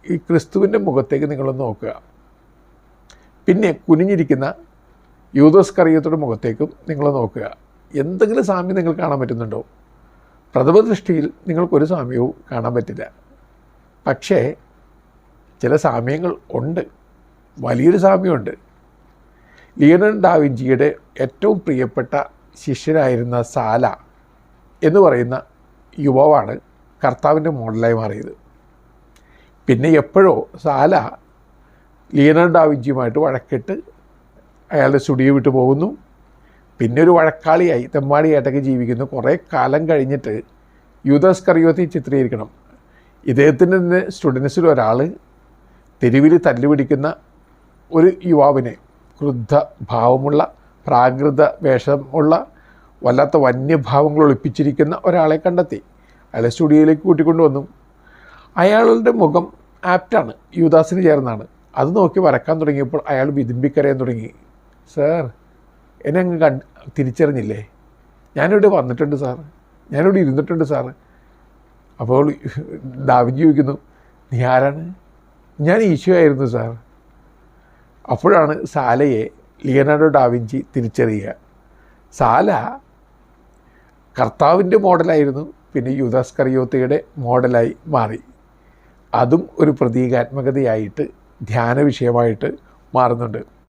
ഈ ക്രിസ്തുവിൻ്റെ മുഖത്തേക്ക് നിങ്ങളൊന്ന് നോക്കുക. പിന്നെ കുനിഞ്ഞിരിക്കുന്ന യൂദാസ് കറിയോത്തയുടെ മുഖത്തേക്കും നിങ്ങൾ നോക്കുക. എന്തെങ്കിലും സാമ്യം നിങ്ങൾക്ക് കാണാൻ പറ്റുന്നുണ്ടോ? പ്രഥമ ദൃഷ്ടിയിൽ നിങ്ങൾക്കൊരു സാമ്യവും കാണാൻ പറ്റില്ല. പക്ഷേ ചില സാമ്യങ്ങൾ ഉണ്ട്, വലിയൊരു സാമ്യമുണ്ട്. ലിയനാർഡോ ഡാവിഞ്ചിയുടെ ഏറ്റവും പ്രിയപ്പെട്ട ശിഷ്യനായിരുന്ന സാല എന്ന് പറയുന്ന യുവാവാണ് കർത്താവിൻ്റെ മോഡലായി മാറിയത്. പിന്നെ എപ്പോഴോ സാല ലിയനാർഡോ ഡാവിഞ്ചിയുമായിട്ട് വഴക്കിട്ട് അയാളുടെ സ്റ്റുഡിയോ വിട്ടു പോകുന്നു. പിന്നെ ഒരു വഴക്കാളിയായി തെമ്മാടിയായിട്ടൊക്കെ ജീവിക്കുന്നു. കുറേ കാലം കഴിഞ്ഞിട്ട് യൂദാസ് കറിയോത്തി ചിത്രീകരിക്കണം. ഇദ്ദേഹത്തിൻ്റെ തന്നെ സ്റ്റുഡൻസിൽ ഒരാൾ തെരുവിൽ തല്ലുപിടിക്കുന്ന ഒരു യുവാവിനെ, ക്രുദ്ധ ഭാവമുള്ള പ്രാകൃത വേഷമുള്ള വല്ലാത്ത വന്യഭാവങ്ങൾ ഒളിപ്പിച്ചിരിക്കുന്ന ഒരാളെ കണ്ടെത്തി. അയാളെ സ്റ്റുഡിയോയിലേക്ക് കൂട്ടിക്കൊണ്ടുവന്നു. അയാളുടെ മുഖം ആപ്റ്റാണ്, യൂദാസിന് ചേർന്നാണ്. അത് നോക്കി വരക്കാൻ തുടങ്ങിയപ്പോൾ അയാൾ വിതുമ്പിക്കരയാൻ തുടങ്ങി. സാർ, എന്നെ അങ്ങ് തിരിച്ചറിഞ്ഞില്ലേ? ഞാനിവിടെ വന്നിട്ടുണ്ട് സാർ, ഞാനിവിടെ ഇരുന്നിട്ടുണ്ട് സാർ. അപ്പോൾ ഡാവിഞ്ചി ചോദിക്കുന്നു, നീ ആരാണ്? ഞാൻ ഈശോ ആയിരുന്നു സാർ. അപ്പോഴാണ് സാലയെ ലിയനാർഡോ ഡാവിഞ്ചി തിരിച്ചറിയുക. സാല കർത്താവിൻ്റെ മോഡലായിരുന്നു, പിന്നെ യൂദാസ് കറിയോത്തയുടെ മോഡലായി മാറി. അതും ഒരു പ്രതീകാത്മകതയായിട്ട് ധ്യാന വിഷയമായിട്ട് മാറുന്നുണ്ട്.